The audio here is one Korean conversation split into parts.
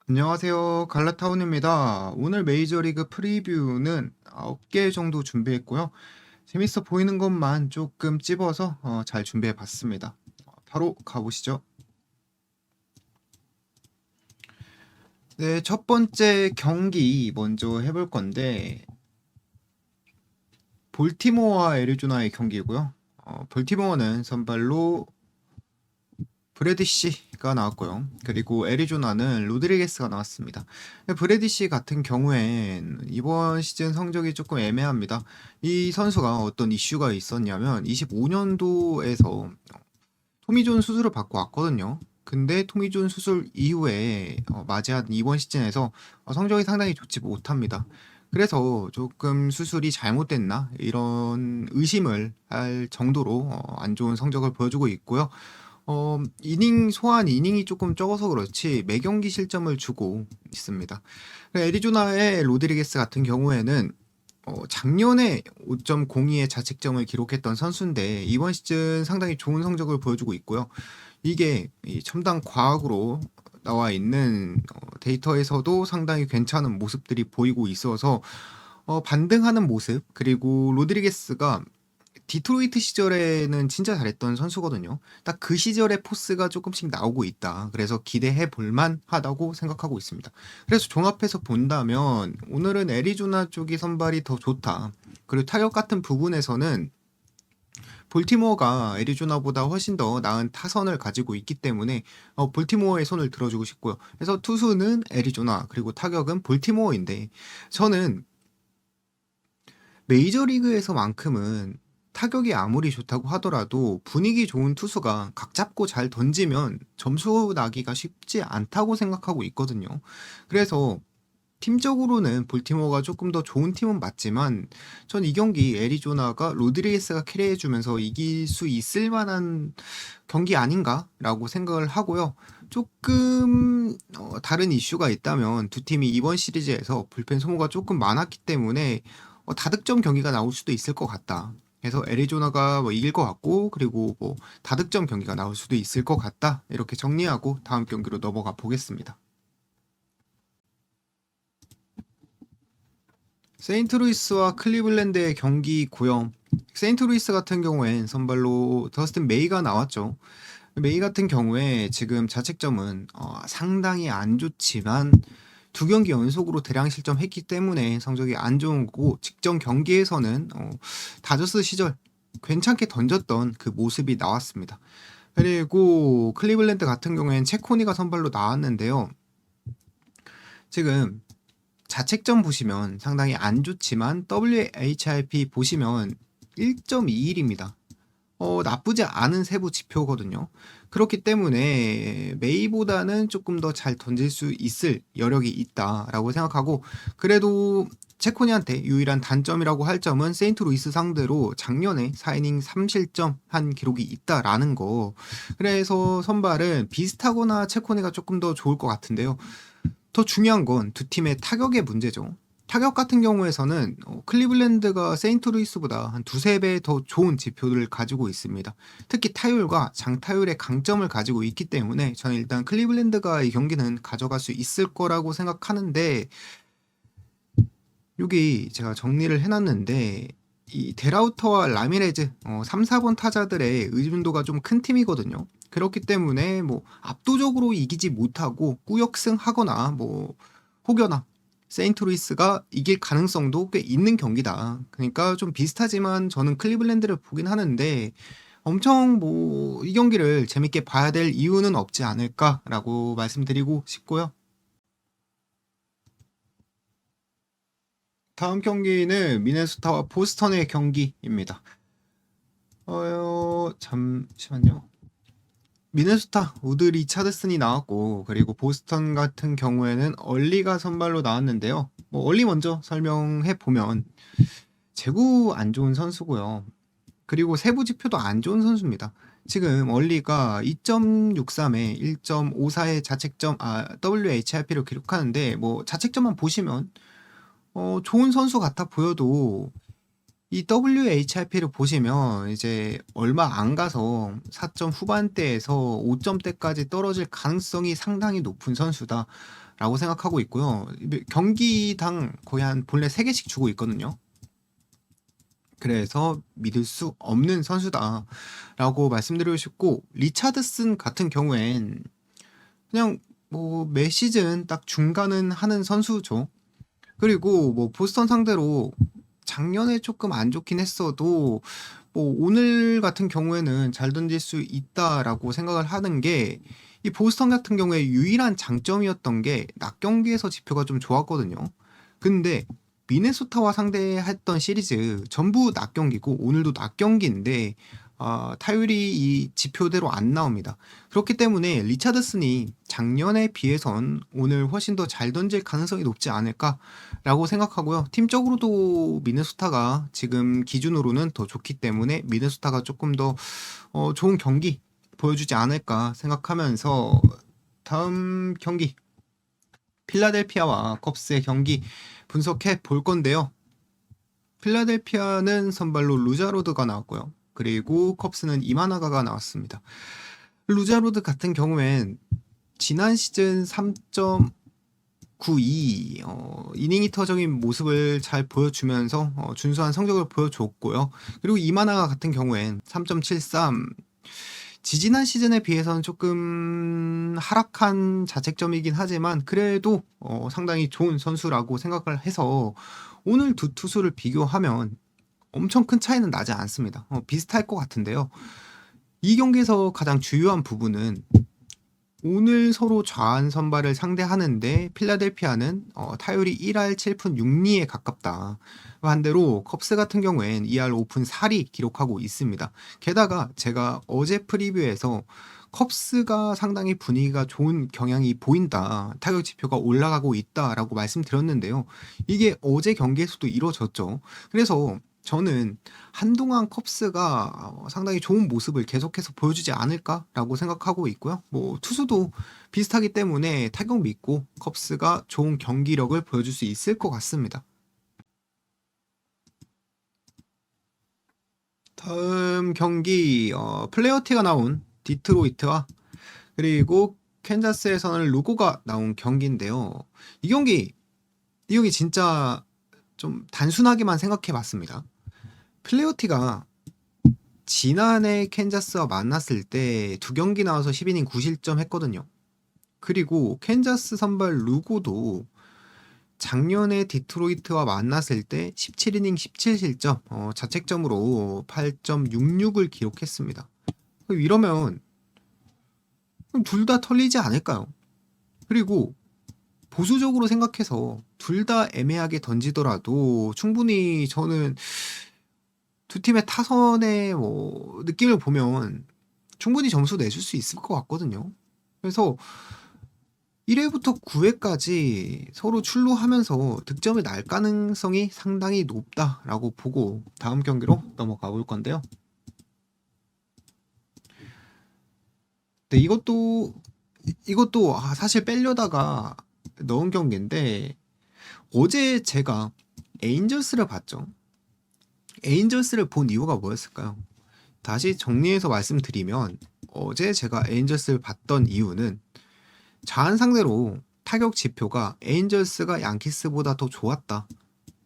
안녕하세요. 갈라타운입니다. 오늘 메이저리그 프리뷰는 9개 정도 준비했고요. 재밌어 보이는 것만 조금 찝어서 잘 준비해 봤습니다. 바로 가보시죠. 네, 첫 번째 경기 먼저 해볼 건데, 볼티모어와 애리조나의 경기고요. 볼티모어는 선발로 브래디시가 나왔고요. 그리고 애리조나는 로드리게스가 나왔습니다. 브래디시 같은 경우엔 이번 시즌 성적이 조금 애매합니다. 이 선수가 어떤 이슈가 있었냐면 25년도에서 토미존 수술을 받고 왔거든요. 근데 토미존 수술 이후에 맞이한 이번 시즌에서 성적이 상당히 좋지 못합니다. 그래서 조금 수술이 잘못됐나 이런 의심을 할 정도로 안 좋은 성적을 보여주고 있고요. 이닝 소환 이닝이 조금 적어서 그렇지 매 경기 실점을 주고 있습니다. 애리조나의 로드리게스 같은 경우에는 작년에 5.02의 자책점을 기록했던 선수인데 이번 시즌 상당히 좋은 성적을 보여주고 있고요. 이게 이 첨단 과학으로 나와 있는 데이터에서도 상당히 괜찮은 모습들이 보이고 있어서 반등하는 모습, 그리고 로드리게스가 디트로이트 시절에는 진짜 잘했던 선수거든요. 딱 그 시절의 포스가 조금씩 나오고 있다. 그래서 기대해 볼만 하다고 생각하고 있습니다. 그래서 종합해서 본다면 오늘은 애리조나 쪽이 선발이 더 좋다. 그리고 타격 같은 부분에서는 볼티모어가 애리조나보다 훨씬 더 나은 타선을 가지고 있기 때문에 볼티모어의 손을 들어주고 싶고요. 그래서 투수는 애리조나, 그리고 타격은 볼티모어인데, 저는 메이저리그에서만큼은 타격이 아무리 좋다고 하더라도 분위기 좋은 투수가 각 잡고 잘 던지면 점수 나기가 쉽지 않다고 생각하고 있거든요. 그래서 팀적으로는 볼티모어가 조금 더 좋은 팀은 맞지만 전 이 경기 애리조나가 로드리게스가 캐리해주면서 이길 수 있을 만한 경기 아닌가라고 생각을 하고요. 조금 다른 이슈가 있다면 두 팀이 이번 시리즈에서 불펜 소모가 조금 많았기 때문에 다득점 경기가 나올 수도 있을 것 같다. 그래서 애리조나가 뭐 이길 것 같고, 그리고 뭐 다득점 경기가 나올 수도 있을 것 같다. 이렇게 정리하고 다음 경기로 넘어가 보겠습니다. 세인트루이스와 클리블랜드의 경기고요. 세인트루이스 같은 경우엔 선발로 더스틴 메이가 나왔죠. 메이 같은 경우에 지금 자책점은 상당히 안 좋지만 두 경기 연속으로 대량 실점했기 때문에 성적이 안 좋은 거고, 직전 경기에서는 다저스 시절 괜찮게 던졌던 그 모습이 나왔습니다. 그리고 클리블랜드 같은 경우엔 체코니가 선발로 나왔는데요. 지금 자책점 보시면 상당히 안 좋지만 WHIP 보시면 1.21입니다. 나쁘지 않은 세부 지표거든요. 그렇기 때문에 메이보다는 조금 더 잘 던질 수 있을 여력이 있다라고 생각하고, 그래도 체코니한테 유일한 단점이라고 할 점은 세인트루이스 상대로 작년에 4이닝 3실점 한 기록이 있다라는 거. 그래서 선발은 비슷하거나 체코니가 조금 더 좋을 것 같은데요. 더 중요한 건 두 팀의 타격의 문제죠. 타격 같은 경우에서는 클리블랜드가 세인트루이스보다 한 두세 배 더 좋은 지표를 가지고 있습니다. 특히 타율과 장타율의 강점을 가지고 있기 때문에 저는 일단 클리블랜드가 이 경기는 가져갈 수 있을 거라고 생각하는데, 여기 제가 정리를 해놨는데 이 데라우터와 라미레즈 3, 4번 타자들의 의존도가 좀 큰 팀이거든요. 그렇기 때문에 뭐 압도적으로 이기지 못하고 꾸역승하거나 뭐 혹여나 세인트루이스가 이길 가능성도 꽤 있는 경기다. 그러니까 좀 비슷하지만 저는 클리블랜드를 보긴 하는데 엄청 뭐 이 경기를 재밌게 봐야 될 이유는 없지 않을까라고 말씀드리고 싶고요. 다음 경기는 미네소타와 보스턴의 경기입니다. 잠시만요. 미네소타 우드 리차드슨이 나왔고, 그리고 보스턴 같은 경우에는 얼리가 선발로 나왔는데요. 뭐 얼리 먼저 설명해 보면 제구 안 좋은 선수고요. 그리고 세부 지표도 안 좋은 선수입니다. 지금 얼리가 2.63에 1.54의 자책점, WHIP를 기록하는데 뭐 자책점만 보시면 좋은 선수 같아 보여도 이 WHIP를 보시면 이제 얼마 안 가서 4점 후반대에서 5점대까지 떨어질 가능성이 상당히 높은 선수다라고 생각하고 있고요. 경기당 거의 한 본래 3개씩 주고 있거든요. 그래서 믿을 수 없는 선수다라고 말씀드리고 싶고, 리차드슨 같은 경우엔 그냥 뭐 매 시즌 딱 중간은 하는 선수죠. 그리고 뭐 보스턴 상대로 작년에 조금 안 좋긴 했어도 뭐 오늘 같은 경우에는 잘 던질 수 있다라고 생각을 하는 게, 이 보스턴 같은 경우에 유일한 장점이었던 게 낮 경기에서 지표가 좀 좋았거든요. 근데 미네소타와 상대했던 시리즈 전부 낮 경기고 오늘도 낮 경기인데 타율이 이 지표대로 안 나옵니다. 그렇기 때문에 리차드슨이 작년에 비해선 오늘 훨씬 더 잘 던질 가능성이 높지 않을까라고 생각하고요. 팀적으로도 미네소타가 지금 기준으로는 더 좋기 때문에 미네소타가 조금 더 좋은 경기 보여주지 않을까 생각하면서 다음 경기 필라델피아와 컵스의 경기 분석해 볼 건데요. 필라델피아는 선발로 루자로드가 나왔고요. 그리고 컵스는 이마나가가 나왔습니다. 루자로드 같은 경우엔 지난 시즌 3.92 이닝 히터적인 모습을 잘 보여주면서 준수한 성적을 보여줬고요. 그리고 이마나가 같은 경우엔 3.73, 지지난 시즌에 비해서는 조금 하락한 자책점이긴 하지만 그래도 상당히 좋은 선수라고 생각을 해서 오늘 두 투수를 비교하면 엄청 큰 차이는 나지 않습니다. 비슷할 것 같은데요. 이 경기에서 가장 주요한 부분은 오늘 서로 좌한 선발을 상대하는데 필라델피아는 타율이 1할 7푼 6리에 가깝다. 반대로 컵스 같은 경우엔 2할 5푼 4리 기록하고 있습니다. 게다가 제가 어제 프리뷰에서 컵스가 상당히 분위기가 좋은 경향이 보인다, 타격 지표가 올라가고 있다라고 말씀드렸는데요. 이게 어제 경기에서도 이루어졌죠. 그래서 저는 한동안 컵스가 상당히 좋은 모습을 계속해서 보여주지 않을까라고 생각하고 있고요. 뭐 투수도 비슷하기 때문에 타격 믿고 컵스가 좋은 경기력을 보여줄 수 있을 것 같습니다. 다음 경기 플레어티가 나온 디트로이트와 그리고 캔자스에서는 루고가 나온 경기인데요. 이 경기 진짜 좀 단순하게만 생각해 봤습니다. 플레어티가 지난해 캔자스와 만났을 때 두 경기 나와서 10이닝 9실점 했거든요. 그리고 캔자스 선발 루고도 작년에 디트로이트와 만났을 때 17이닝 17실점, 자책점으로 8.66을 기록했습니다. 이러면 둘 다 털리지 않을까요? 그리고 보수적으로 생각해서 둘 다 애매하게 던지더라도 충분히 저는 두 팀의 타선의 뭐 느낌을 보면 충분히 점수 내줄 수 있을 것 같거든요. 그래서 1회부터 9회까지 서로 출루하면서 득점이 날 가능성이 상당히 높다라고 보고 다음 경기로 넘어가 볼 건데요. 네, 이것도 사실 빼려다가 넣은 경기인데, 어제 제가 에인절스를 봤죠. 에인절스를 본 이유가 뭐였을까요? 다시 정리해서 말씀드리면 어제 제가 에인절스를 봤던 이유는 자한 상대로 타격 지표가 에인절스가 양키스보다 더 좋았다,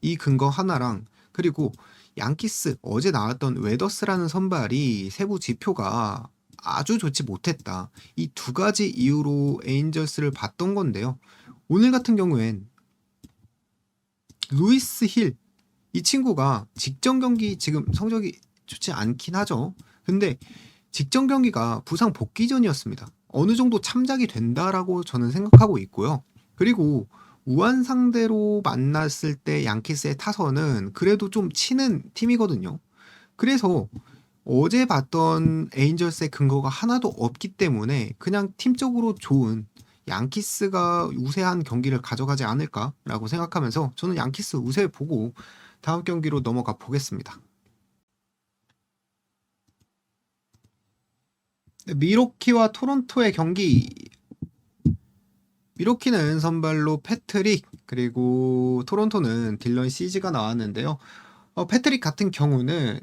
이 근거 하나랑, 그리고 양키스 어제 나왔던 웨더스라는 선발이 세부 지표가 아주 좋지 못했다, 이 두 가지 이유로 에인절스를 봤던 건데요. 오늘 같은 경우엔 루이스 힐, 이 친구가 직전 경기 지금 성적이 좋지 않긴 하죠. 근데 직전 경기가 부상 복귀 전이었습니다. 어느 정도 참작이 된다라고 저는 생각하고 있고요. 그리고 우한 상대로 만났을 때 양키스의 타선은 그래도 좀 치는 팀이거든요. 그래서 어제 봤던 에인절스의 근거가 하나도 없기 때문에 그냥 팀적으로 좋은 양키스가 우세한 경기를 가져가지 않을까라고 생각하면서 저는 양키스 우세 보고 다음 경기로 넘어가 보겠습니다. 미로키와 토론토의 경기. 미로키는 선발로 패트릭, 그리고 토론토는 딜런 시즈가 나왔는데요. 패트릭 같은 경우는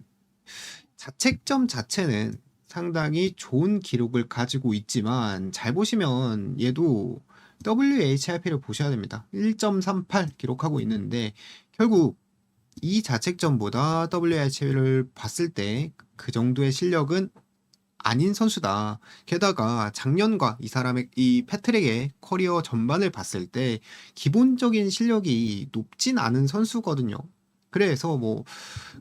자책점 자체는 상당히 좋은 기록을 가지고 있지만 잘 보시면 얘도 WHIP를 보셔야 됩니다. 1.38 기록하고 있는데 결국 이 자책점보다 WHIP를 봤을 때 그 정도의 실력은 아닌 선수다. 게다가 작년과 이 패트릭의 커리어 전반을 봤을 때 기본적인 실력이 높진 않은 선수거든요. 그래서 뭐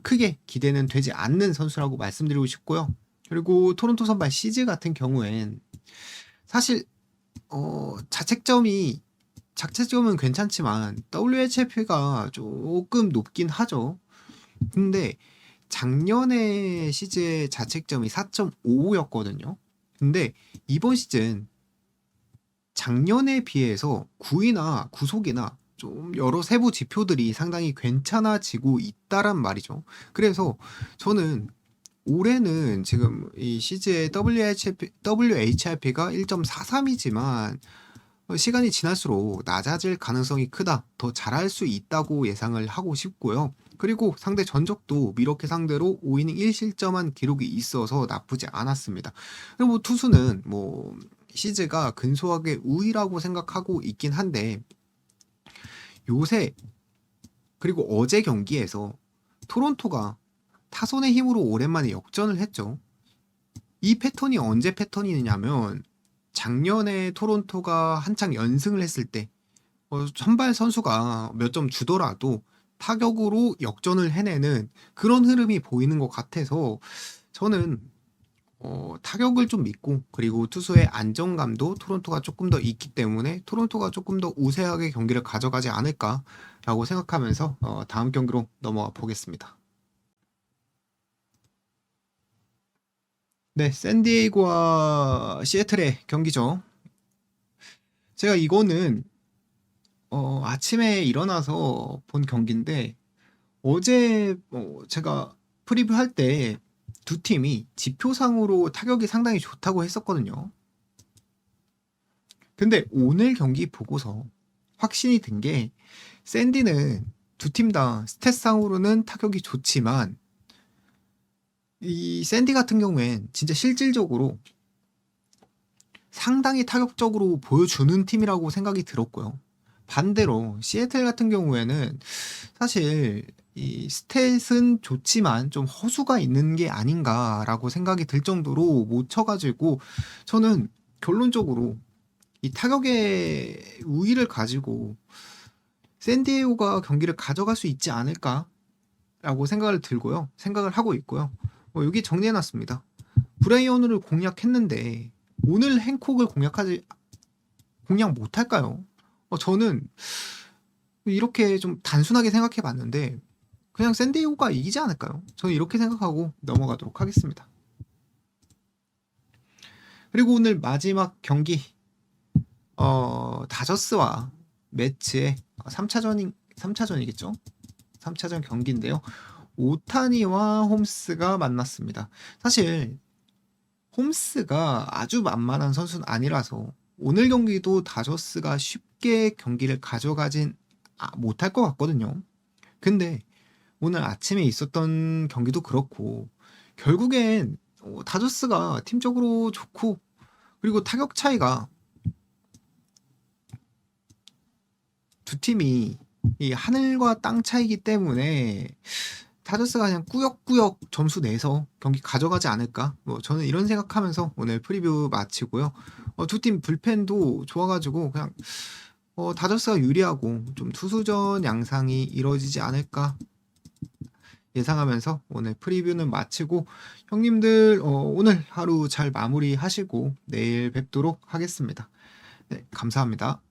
크게 기대는 되지 않는 선수라고 말씀드리고 싶고요. 그리고 토론토 선발 시즈 같은 경우엔 사실 자책점은 괜찮지만 WHIP가 조금 높긴 하죠. 근데 작년에 시즌 자책점이 4.55였거든요. 근데 이번 시즌 작년에 비해서 구위나 구속이나 좀 여러 세부 지표들이 상당히 괜찮아지고 있다란 말이죠. 그래서 저는 올해는 지금 이 시즈의 WHIP가 1.43이지만 시간이 지날수록 낮아질 가능성이 크다. 더 잘할 수 있다고 예상을 하고 싶고요. 그리고 상대 전적도 미러키 상대로 5이닝 1실점한 기록이 있어서 나쁘지 않았습니다. 그리고 뭐 투수는 뭐 시즈가 근소하게 우위라고 생각하고 있긴 한데 요새 그리고 어제 경기에서 토론토가 타선의 힘으로 오랜만에 역전을 했죠. 이 패턴이 언제 패턴이냐면 작년에 토론토가 한창 연승을 했을 때 선발 선수가 몇 점 주더라도 타격으로 역전을 해내는 그런 흐름이 보이는 것 같아서 저는 타격을 좀 믿고 그리고 투수의 안정감도 토론토가 조금 더 있기 때문에 토론토가 조금 더 우세하게 경기를 가져가지 않을까라고 생각하면서 다음 경기로 넘어가 보겠습니다. 네, 샌디에이고와 시애틀의 경기죠. 제가 이거는 아침에 일어나서 본 경기인데 어제 제가 프리뷰할 때 두 팀이 지표상으로 타격이 상당히 좋다고 했었거든요. 근데 오늘 경기 보고서 확신이 든 게 샌디는 두 팀 다 스탯상으로는 타격이 좋지만 이 샌디 같은 경우엔 진짜 실질적으로 상당히 타격적으로 보여주는 팀이라고 생각이 들었고요. 반대로 시애틀 같은 경우에는 사실 이 스탯은 좋지만 좀 허수가 있는 게 아닌가라고 생각이 들 정도로 못 쳐가지고 저는 결론적으로 이 타격의 우위를 가지고 샌디에고가 경기를 가져갈 수 있지 않을까라고 생각을 하고 있고요. 여기 정리해놨습니다. 브라이언을 공략했는데 오늘 행콕을 공략 못할까요? 저는 이렇게 좀 단순하게 생각해 봤는데 그냥 샌디에고가 이기지 않을까요? 저는 이렇게 생각하고 넘어가도록 하겠습니다. 그리고 오늘 마지막 경기 다저스와 매츠의 3차전이겠죠? 3차전 경기인데요. 오타니와 홈스가 만났습니다. 사실 홈스가 아주 만만한 선수는 아니라서 오늘 경기도 다저스가 쉽게 경기를 가져가진 못할 것 같거든요. 근데 오늘 아침에 있었던 경기도 그렇고 결국엔 다저스가 팀적으로 좋고 그리고 타격 차이가 두 팀이 이 하늘과 땅 차이기 때문에 다저스가 그냥 꾸역꾸역 점수 내서 경기 가져가지 않을까? 저는 이런 생각하면서 오늘 프리뷰 마치고요. 두 팀 불펜도 좋아가지고 그냥 다저스가 유리하고 좀 투수전 양상이 이루어지지 않을까 예상하면서 오늘 프리뷰는 마치고 형님들 오늘 하루 잘 마무리하시고 내일 뵙도록 하겠습니다. 네, 감사합니다.